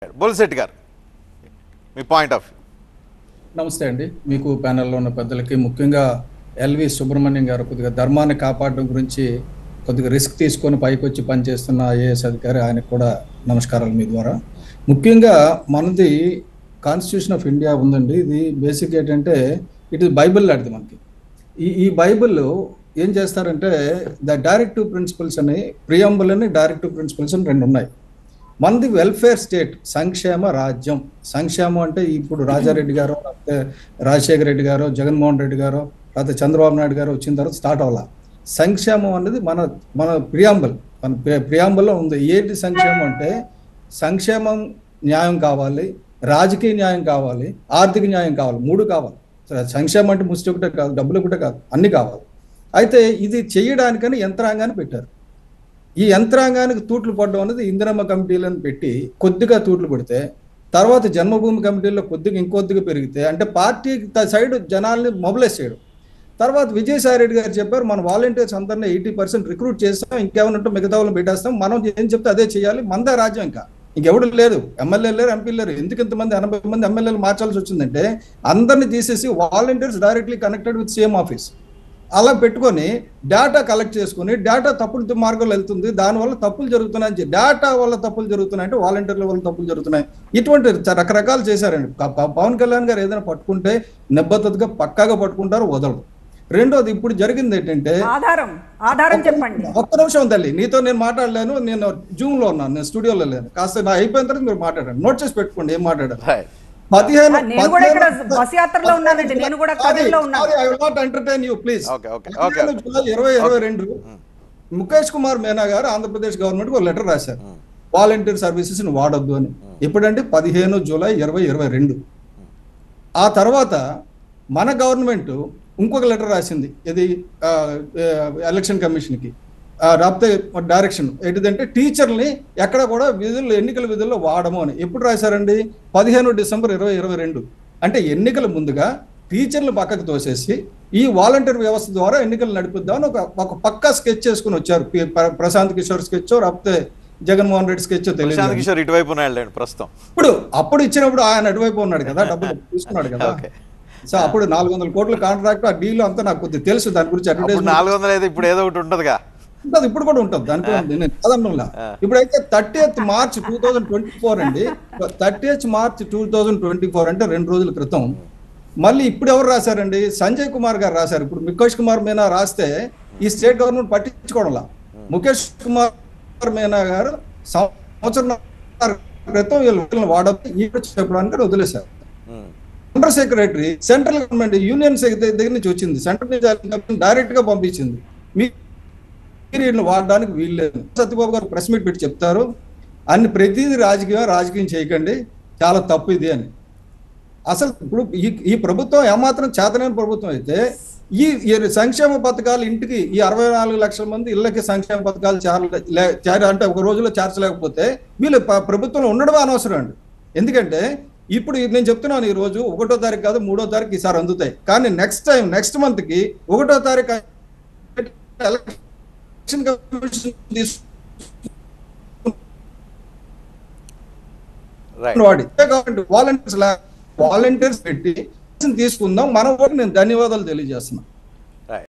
బొలిశెట్టి గారు మీ point of view. నమస్తే అండి. మీకు ప్యానెల్లో ఉన్న పెద్దలకి, ముఖ్యంగా ఎల్వి సుబ్రహ్మణ్యం గారు కొద్దిగా ధర్మాన్ని కాపాడడం గురించి కొద్దిగా రిస్క్ తీసుకొని పైకి వచ్చి పనిచేస్తున్న ఐఏఎస్ అధికారి, ఆయనకు కూడా నమస్కారాలు మీ ద్వారా. ముఖ్యంగా మనది కాన్స్టిట్యూషన్ ఆఫ్ ఇండియా ఉందండి. ఇది బేసిక్ ఏంటంటే ఇట్ ఇస్ బైబిల్ లాంటిది మనకి. ఈ బైబిల్ ఏం చేస్తారంటే ద డైరెక్టివ్ ప్రిన్సిపల్స్ అని, ప్రియంబుల్ అని, డైరెక్టివ్ ప్రిన్సిపల్స్ అని రెండు ఉన్నాయి. మనది వెల్ఫేర్ స్టేట్, సంక్షేమ రాజ్యం. సంక్షేమం అంటే ఇప్పుడు రాజారెడ్డి గారు, లేకపోతే రాజశేఖర రెడ్డి గారు, జగన్మోహన్ రెడ్డి గారు, లేకపోతే చంద్రబాబు నాయుడు గారు వచ్చిన తర్వాత స్టార్ట్ అవ్వాల. సంక్షేమం అనేది మన మన ప్రియాంబుల్లో ఉంది. ఏంటి సంక్షేమం అంటే, సంక్షేమం న్యాయం కావాలి, రాజకీయ న్యాయం కావాలి, ఆర్థిక న్యాయం కావాలి, మూడు కావాలి. సంక్షేమం అంటే ముష్టి ఒకటే కాదు, డబ్బులు ఒకటే కాదు, అన్ని కావాలి. అయితే ఇది చేయడానికని యంత్రాంగాన్ని పెట్టారు. ఈ యంత్రాంగానికి తూట్లు పడడం అనేది ఇందిరమ్మ కమిటీలను పెట్టి కొద్దిగా తూట్లు పడితే, తర్వాత జన్మభూమి కమిటీల్లో కొద్దిగా ఇంకొద్దిగా పెరిగితే, అంటే పార్టీ సైడ్ జనాల్ని మొబిలైజ్ చేయడం. తర్వాత విజయసాయి రెడ్డి గారు చెప్పారు, మన వాలంటీర్స్ అందరినీ 80% రిక్రూట్ చేస్తాం, ఇంకేమన్నట్టు మిగతా వాళ్ళని పెట్టేస్తాం, మనం ఏం చెప్తే అదే చేయాలి, మందే రాజ్యం, ఇంకా ఇంకెవడు లేదు, ఎమ్మెల్యేలు లేరు, ఎంపీలు లేరు. ఎందుకు ఇంతమంది 80 మంది ఎమ్మెల్యేలు మార్చాల్సి వచ్చిందంటే, అందరినీ తీసేసి volunteers directly connected with same office అలా పెట్టుకొని డేటా కలెక్ట్ చేసుకుని, డేటా తప్పులు మార్గంలో వెళ్తుంది, దానివల్ల తప్పులు జరుగుతున్నాయి, డేటా వల్ల తప్పులు జరుగుతున్నాయి, అంటే వాలంటీర్ల వల్ల తప్పులు జరుగుతున్నాయి. ఇటువంటి రకరకాలు చేశారండి. పవన్ కళ్యాణ్ గారు ఏదైనా పట్టుకుంటే నిబద్ధతగా పక్కాగా పట్టుకుంటారు, వదలరు. రెండోది ఇప్పుడు జరిగింది ఏంటంటే, ఆధారం చెప్పండి. ఒక్క నిమిషం తల్లి, నీతో నేను మాట్లాడలేను, నేను జూమ్ లో ఉన్నాను, నేను స్టూడియోలో లేను. కాస్త నా అయిపోయిన తర్వాత మీరు మాట్లాడండి, నోట్ చేసి పెట్టుకోండి ఏం మాట్లాడారు. 15 జూలై 2022 ముఖేష్ కుమార్ మీనా గారు ఆంధ్రప్రదేశ్ గవర్నమెంట్ ఒక లెటర్ రాశారు, వాలంటీర్ సర్వీసెస్ ని వాడొద్దు అని. ఎప్పుడంటే 15 జూలై 2022. ఆ తర్వాత మన గవర్నమెంట్ ఇంకొక లెటర్ రాసింది, ఇది ఎలక్షన్ కమిషన్కి, రాకపోతే డైరెక్షన్ ఏంటిదంటే టీచర్ని ఎక్కడ కూడా విధుల్లో, ఎన్నికల విధుల్లో వాడము అని. ఎప్పుడు రాశారండి? 15 డిసెంబర్ 2022. అంటే ఎన్నికల ముందుగా టీచర్లు పక్కకు తోసేసి ఈ వాలంటీర్ వ్యవస్థ ద్వారా ఎన్నికలు నడిపిద్దామని ఒక పక్కా స్కెచ్ చేసుకుని వచ్చారు. ప్రశాంత్ కిషోర్ స్కెచ్, రాకపోతే జగన్మోహన్ రెడ్డి స్కెచ్ తెలియదు. ఇటువైపు ప్రస్తుతం అప్పుడు ఇచ్చినప్పుడు ఆయన అటువైపు ఉన్నాడు కదా, డబ్బులు తీసుకున్నాడు కదా. సో అప్పుడు 400 కోట్ల కాంట్రాక్ట్, ఆ డీల్ అంతా నాకు కొద్దిగా తెలుసు, దాని గురించి అడ్వర్టైజ్మెంట్ 400 ఇప్పుడు ఏదో ఒకటి ఉంటుందిగా, ఉంటుంది, ఇప్పుడు కూడా ఉంటుంది, దాంట్లో నేను కాదన్నా. ఇప్పుడైతే 30th మార్చ్ 2024 అండి, 30th మార్చ్ 2024 అంటే 2 రోజుల క్రితం. మళ్ళీ ఇప్పుడు ఎవరు రాశారండి? సంజయ్ కుమార్ గారు రాశారు. ఇప్పుడు ముఖేష్ కుమార్ మీనా రాస్తే ఈ స్టేట్ గవర్నమెంట్ పట్టించుకోవడంలా. ముఖేష్ కుమార్ మీనా గారు సంవత్సరం క్రితం వీళ్ళు వాడద్దు ఈ చెప్పడానికి వదిలేశారు. Under secretary central government union దగ్గర నుంచి వచ్చింది, సెంట్రల్ నుంచి డైరెక్ట్ గా పంపించింది, వీళ్ళు వాడడానికి వీల్లేదు. సత్యబాబు గారు ప్రెస్ మీట్ పెట్టి చెప్తారు, ప్రతిదీ రాజకీయం చేయకండి, చాలా తప్పు ఇది అని. అసలు ఇప్పుడు ఈ ప్రభుత్వం ఏమాత్రం చేతనైన ప్రభుత్వం అయితే, ఈ సంక్షేమ పథకాలు ఇంటికి, ఈ 64 లక్షల మంది ఇళ్ళకి సంక్షేమ పథకాలు అంటే ఒక రోజులో చేర్చలేకపోతే వీళ్ళు ప్రభుత్వంలో ఉండడమే అనవసరం అండి. ఎందుకంటే ఇప్పుడు నేను చెప్తున్నాను, ఈ రోజు 1వ తారీఖు కాదు 3వ తారీఖు ఈసారి అందుతాయి, కానీ నెక్స్ట్ మంత్ కి 1వ తారీఖు ఎలక్షన్ కమిషన్ వాలంటీర్స్ పెట్టి తీసుకుందాం. మన నేను ధన్యవాదాలు తెలియజేస్తున్నాను.